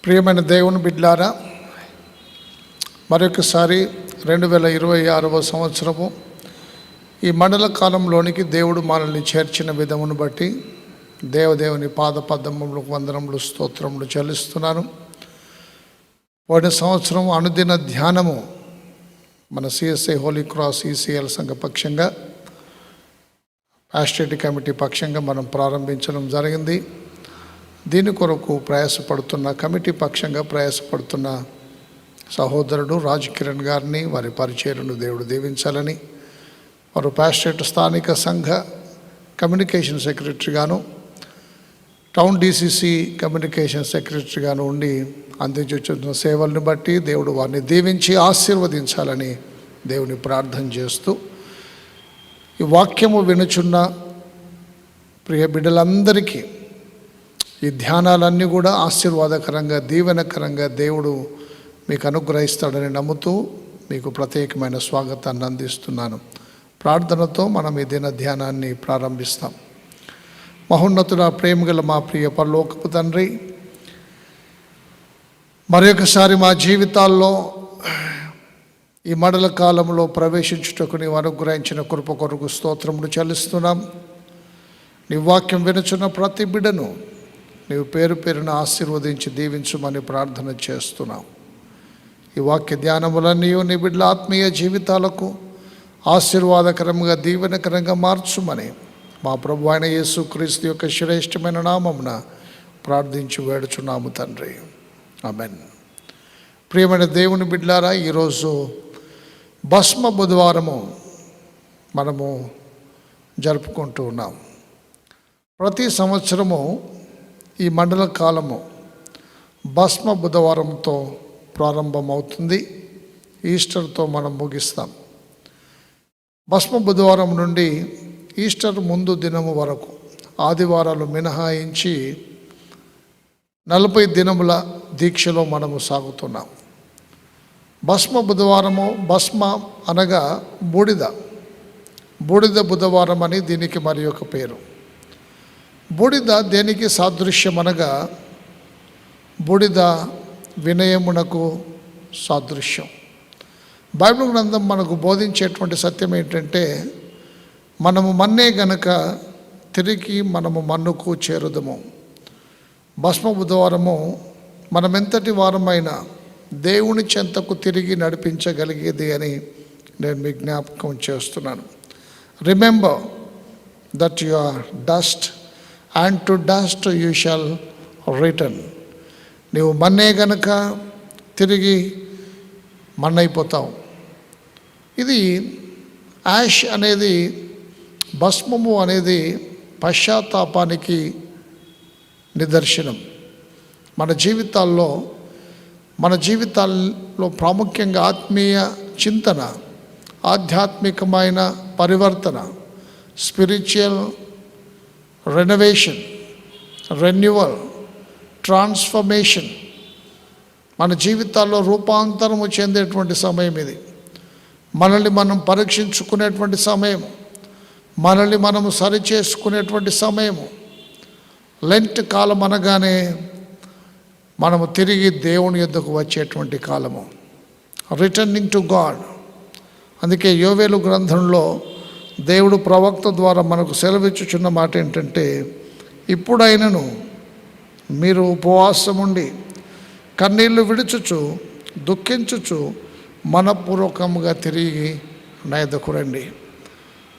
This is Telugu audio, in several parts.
ప్రియమైన దేవుని బిడ్డలారా, మరొకసారి 2026వ సంవత్సరము ఈ మండల కాలంలోనికి దేవుడు మనల్ని చేర్చిన విధమును బట్టి దేవదేవుని పాదపద్మములకు వందనములు స్తోత్రములు చెల్లిస్తున్నాను. పోయిన సంవత్సరం అనుదిన ధ్యానము మన సిఎస్ఐ హోలీ క్రాస్ ఈసీఎల్ సంఘ పక్షంగా పాస్టరేట్ కమిటీ పక్షంగా మనం ప్రారంభించడం జరిగింది. దీని కొరకు ప్రయాసపడుతున్న కమిటీ పక్షంగా ప్రయాసపడుతున్న సహోదరుడు రాజ్ కిరణ్ గారిని, వారి పరిచర్యను దేవుడు దీవించాలని, వారు పాస్టరేట్ స్థానిక సంఘ కమ్యూనికేషన్ సెక్రటరీగాను, టౌన్ డిసిసి కమ్యూనికేషన్ సెక్రటరీగాను ఉండి అందించుతున్న సేవలను బట్టి దేవుడు వారిని దీవించి ఆశీర్వదించాలని దేవుని ప్రార్థన చేస్తూ, ఈ వాక్యము వినుచున్న ప్రియ బిడ్డలందరికీ ఈ ధ్యానాలన్నీ కూడా ఆశీర్వాదకరంగా, దీవెనకరంగా దేవుడు మీకు అనుగ్రహిస్తాడని నమ్ముతూ మీకు ప్రత్యేకమైన స్వాగతాన్ని అందిస్తున్నాను. ప్రార్థనతో మనం ఈ దిన ధ్యానాన్ని ప్రారంభిస్తాం. మహోన్నతుడ, ప్రేమగల మా ప్రియ పరలోకపు తండ్రి, మరొకసారి మా జీవితాల్లో ఈ మండల కాలంలో ప్రవేశించుటకు నీవు అనుగ్రహించిన కృప కొరకు స్తోత్రములు చెల్లిస్తున్నాం. నీ వాక్యం వినుచున్న ప్రతి బిడ్డను నీవు పేరు పేరున ఆశీర్వదించి దీవించమని ప్రార్థన చేస్తున్నాం. ఈ వాక్య ధ్యానములన్నీ నీ బిడ్డల ఆత్మీయ జీవితాలకు ఆశీర్వాదకరంగా, దీవెనకరంగా మార్చుమని మా ప్రభు అయిన యేసుక్రీస్తు యొక్క శ్రేష్టమైన నామమున ప్రార్థించి వేడుచున్నాము తండ్రి, ఆమేన్. ప్రియమైన దేవుని బిడ్డలారా, ఈరోజు భస్మ బుధవారము మనము జరుపుకుంటూ ఉన్నాం. ప్రతి సంవత్సరము ఈ మండల కాలము భస్మ బుధవారంతో ప్రారంభమవుతుంది. ఈస్టర్తో మనం ముగిస్తాం. భస్మ బుధవారం నుండి ఈస్టర్ ముందు దినము వరకు, ఆదివారాలు మినహాయించి 40 దినముల దీక్షలో మనము సాగుతున్నాం. భస్మ బుధవారము, భస్మ అనగా బూడిద, బూడిద బుధవారం అని దీనికి మరి ఒక పేరు. బూడిద దేనికి సాదృశ్యం అనగా, బూడిద వినయమునకు సాదృశ్యం. బైబిల్ గ్రంథం మనకు బోధించేటువంటి సత్యం ఏంటంటే, మనము మన్నే గనక తిరిగి మనము మన్నుకు చేరుదము. భస్మ బుధవారము మనమెంతటి వారమైనా దేవుని చెంతకు తిరిగి నడిపించగలిగేది అని నేను మీ జ్ఞాపకం చేస్తున్నాను. Remember that you are dust and to dust you shall return. నీవు మన్నే గనక తిరిగి మన్నైపోతావు. ఇది యాష్ అనేది, భస్మము అనేది పశ్చాత్తాపానికి నిదర్శనం. మన జీవితాల్లో ప్రాముఖ్యంగా ఆత్మీయ చింతన, ఆధ్యాత్మికమైన పరివర్తన, స్పిరిచువల్ రెనోవేషన్, రెన్యువల్, ట్రాన్స్ఫర్మేషన్, మన జీవితాల్లో రూపాంతరము చెందేటువంటి సమయం ఇది. మనల్ని మనం పరీక్షించుకునేటువంటి సమయం, మనల్ని మనము సరిచేసుకునేటువంటి సమయము. లెంట్ కాలం అనగానే మనము తిరిగి దేవుని యొద్దకు వచ్చేటువంటి కాలము, రిటర్నింగ్ టు గాడ్. అందుకే యోవేలు గ్రంథంలో దేవుడు ప్రవక్త ద్వారా మనకు సెలవిచ్చుచున్న మాట ఏంటంటే, ఇప్పుడైనను మీరు ఉపవాసముండి కన్నీళ్లు విడుచుచు దుఃఖించుచు మనపూర్వకముగా తిరిగి నా యొద్దకు రండి.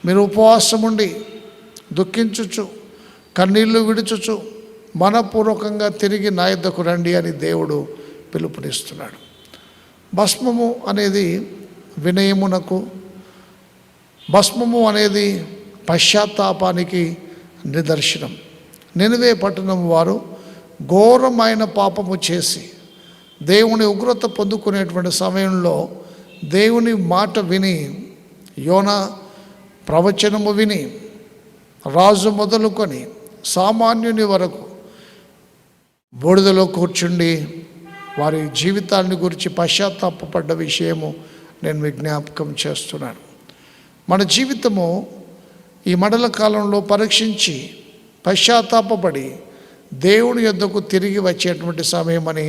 మీరు ఉపవాసముండి దుఃఖించుచు కన్నీళ్లు విడుచుచు మనపూర్వకంగా తిరిగి నా యొద్దకు రండి అని దేవుడు పిలుపునిస్తున్నాడు. భస్మము అనేది వినయమునకు, భస్మము అనేది పశ్చాత్తాపానికి నిదర్శనం. నినివే పట్టణం వారు ఘోరమైన పాపము చేసి దేవుని ఉగ్రత పొందుకునేటువంటి సమయంలో దేవుని మాట విని, యోనా ప్రవచనము విని, రాజు మొదలుకొని సామాన్యుని వరకు బూడిదలో కూర్చుండి వారి జీవితాన్ని గురించి పశ్చాత్తాపపడ్డ విషయము నేను మీ జ్ఞాపకం చేస్తున్నాను. మన జీవితము ఈ మండల కాలంలో పరీక్షించి పశ్చాత్తాపపడి దేవుని యొద్దకు తిరిగి వచ్చేటువంటి సమయం అని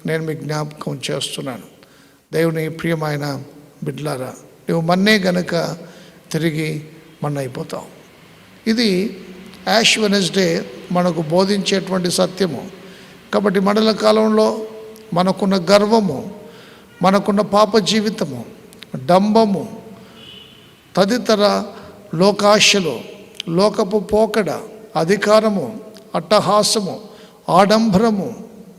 నేను మీకు జ్ఞాపకం చేస్తున్నాను. దేవుని ప్రియమైన బిడ్డలారా, నువ్వు మన్నే గనుక తిరిగి మన్న అయిపోతావు. ఇది యాష్ వెనస్డే మనకు బోధించేటువంటి సత్యము. కాబట్టి మండల కాలంలో మనకున్న గర్వము, మనకున్న పాప జీవితము, డంబము, తదితర లోకాశలు, లోకపు పోకడ, అధికారము, అట్టహాసము, ఆడంబరము,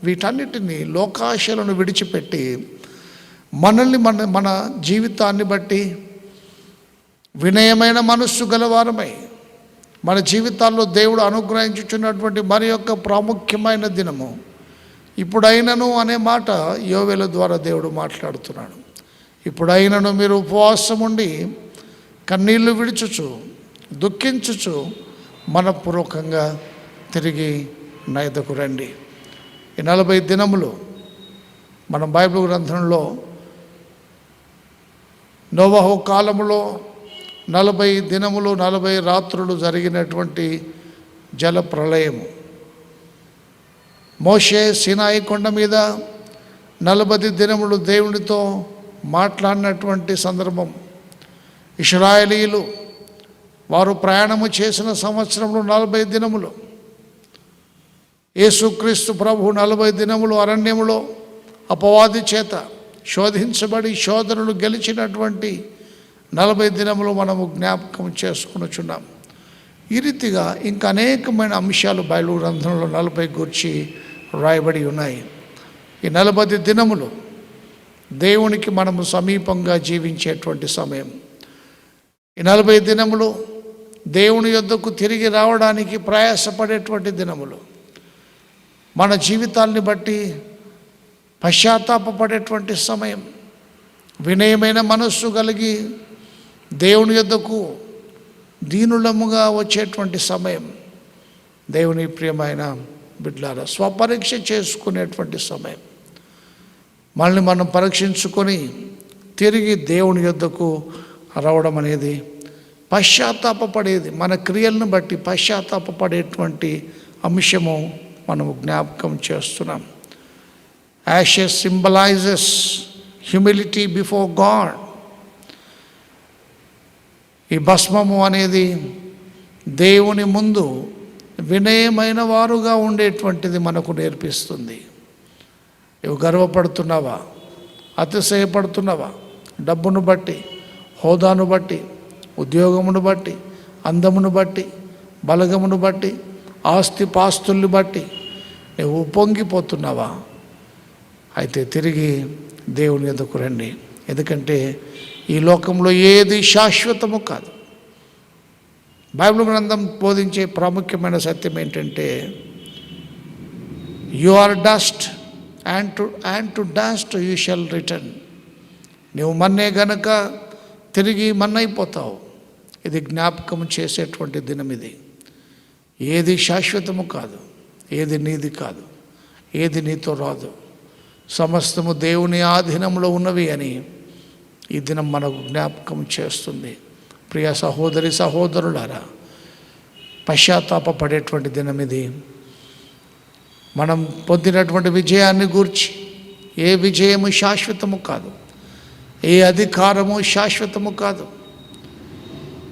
వీటన్నిటినీ లోకాశలను విడిచిపెట్టి మనల్ని మన జీవితాన్ని బట్టి వినయమైన మనస్సు గలవారమై మన జీవితాల్లో దేవుడు అనుగ్రహించుచున్నటువంటి మరి యొక్క ప్రాముఖ్యమైన దినము ఇప్పుడైనను అనే మాట యోవేలు ద్వారా దేవుడు మాట్లాడుతున్నాడు. ఇప్పుడైనను మీరు ఉపవాసం ఉండి కన్నీళ్లు విడుచుచు దుఃఖించుచు మనపూర్వకంగా తిరిగి నా యొద్దకు రండి. ఈ 40 దినములు మనం బైబిల్ గ్రంథంలో నోవహు కాలములో 40 దినములు 40 రాత్రులు జరిగినటువంటి జల ప్రళయము, మోషే సీనాయి కొండ మీద 40 దినములు దేవునితో మాట్లాడినటువంటి సందర్భం, ఇశ్రాయేలీయులు వారు ప్రయాణము చేసిన సంవత్సరంలో 40 దినములు, యేసుక్రీస్తు ప్రభు 40 దినములు అరణ్యములో అపవాది చేత శోధించబడి శోధనలు గెలిచినటువంటి 40 దినములు మనము జ్ఞాపకం చేసుకునిచున్నాం. ఈ రీతిగా ఇంకా అనేకమైన అంశాలు బైబిల్ గ్రంథంలో 40 గురించి రాయబడి ఉన్నాయి. ఈ 40 దినములు దేవునికి మనము సమీపంగా జీవించేటువంటి సమయం. ఈ 40 దినములు దేవుని యొద్దకు తిరిగి రావడానికి ప్రయాసపడేటువంటి దినములు, మన జీవితాల్ని బట్టి పశ్చాత్తాపపడేటువంటి సమయం, వినయమైన మనస్సు కలిగి దేవుని యొద్దకు దీనులముగా వచ్చేటువంటి సమయం, దేవుని ప్రియమైన బిడ్డలారా స్వపరీక్ష చేసుకునేటువంటి సమయం, మనల్ని మనం పరీక్షించుకొని తిరిగి దేవుని యొద్దకు రావడం అనేది పశ్చాత్తాపపడేది, మన క్రియలను బట్టి పశ్చాత్తాపపడేటువంటి అంశము మనము జ్ఞాపకం చేస్తున్నాం. Ashes symbolises humility before God. ఈ భస్మము అనేది దేవుని ముందు వినయమైన వారుగా ఉండేటువంటిది మనకు నేర్పిస్తుంది. నువ్వు గర్వపడుతున్నావా, అతిశయపడుతున్నావా? డబ్బును బట్టి, హోదాను బట్టి, ఉద్యోగమును బట్టి, అందమును బట్టి, బలగమును బట్టి, ఆస్తిపాస్తుల్ని బట్టి నువ్వు ఉప్పొంగిపోతున్నావా? అయితే తిరిగి దేవుని యొద్దకు రండి. ఎందుకంటే ఈ లోకంలో ఏది శాశ్వతము కాదు. బైబిల్ గ్రంథం బోధించే ప్రాముఖ్యమైన సత్యం ఏంటంటే you are dust and to dust you shall return. నువ్వు మన్నే గనక తిరిగి మన్నైపోతావు. ఇది జ్ఞాపకం చేసేటువంటి దినం ఇది. ఏది శాశ్వతము కాదు, ఏది నీది కాదు, ఏది నీతో రాదు, సమస్తము దేవుని ఆధీనంలో ఉన్నవి అని ఈ దినం మనకు జ్ఞాపకం చేస్తుంది. ప్రియ సహోదరి సహోదరులారా, పశ్చాత్తాపపడేటువంటి దినం ఇది. మనం పొందినటువంటి విజయాన్ని గూర్చి ఏ విజయము శాశ్వతము కాదు, ఏ అధికారము శాశ్వతము కాదు.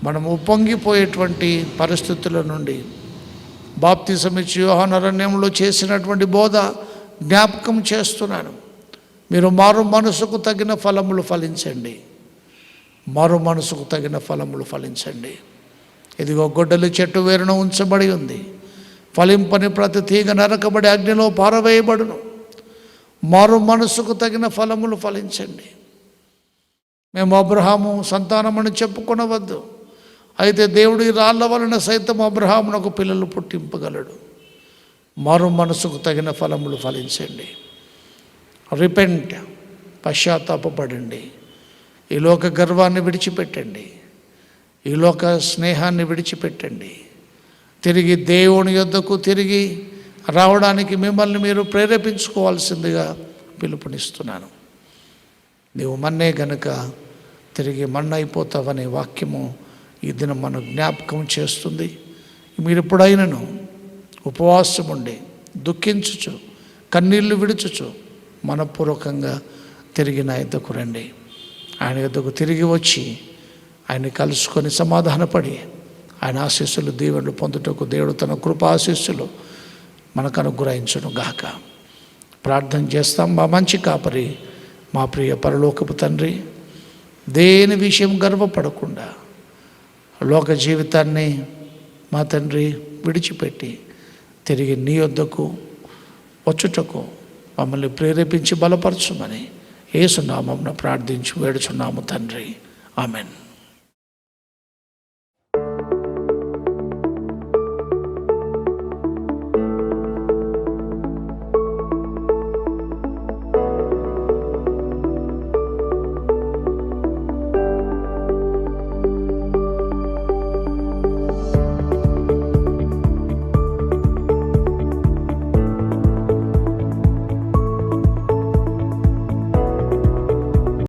మనం ఉప్పొంగిపోయేటువంటి పరిస్థితుల నుండి బాప్తిసమిచ్చి యోహాను అరణ్యంలో చేసినటువంటి బోధ జ్ఞాపకం చేస్తున్నాను. మీరు మారు మనసుకు తగిన ఫలములు ఫలించండి, మారు మనసుకు తగిన ఫలములు ఫలించండి. ఇదిగో గొడ్డలి చెట్టు వేరున ఉంచబడి ఉంది, ఫలింపని ప్రతి తీగ నరకబడి అగ్నిలో పారవేయబడును. మారు మనసుకు తగిన ఫలములు ఫలించండి. మేము అబ్రహాము సంతానమని చెప్పుకొనవద్దు, అయితే దేవుడి రాళ్ల వలన సైతం అబ్రహామునకు పిల్లలు పుట్టింపగలడు. మారు మనసుకు తగిన ఫలములు ఫలించండి. రిపెంట్, పశ్చాత్తాపపడండి. ఈ లోక గర్వాన్ని విడిచిపెట్టండి, ఈ లోక స్నేహాన్ని విడిచిపెట్టండి. తిరిగి దేవుని యొద్దకు తిరిగి రావడానికి మిమ్మల్ని మీరు ప్రేరేపించుకోవాల్సిందిగా పిలుపునిస్తున్నాను. నీవు మన్నే గనుక తిరిగి మన్నైపోతావనే వాక్యము ఈ దినం మనం జ్ఞాపకం చేస్తుంది. మీరు ఎప్పుడైనాను ఉపవాసం ఉండి దుఃఖించుచు కన్నీళ్లు విడుచుచు మనపూర్వకంగా తిరిగి నా యొద్దకు రండి. ఆయన యొద్దకు తిరిగి వచ్చి ఆయన్ని కలుసుకొని సమాధానపడి ఆయన ఆశీస్సులు దీవెనలు పొందుటకు దేవుడు తన కృపా ఆశీస్సులు మనకు అనుగ్రహించును గాక. ప్రార్థన చేస్తాం. మా మంచి కాపరి, మా ప్రియ పరలోకపు తండ్రి, దేని విషయం గర్వపడకుండా లోక జీవితాన్ని మా తండ్రి విడిచిపెట్టి తిరిగి నీ యొద్దకు వచ్చుటకు మమ్మల్ని ప్రేరేపించి బలపరచుమని యేసు నామమున ప్రార్థించి వేడుచున్నాము తండ్రి. ఆమెన్.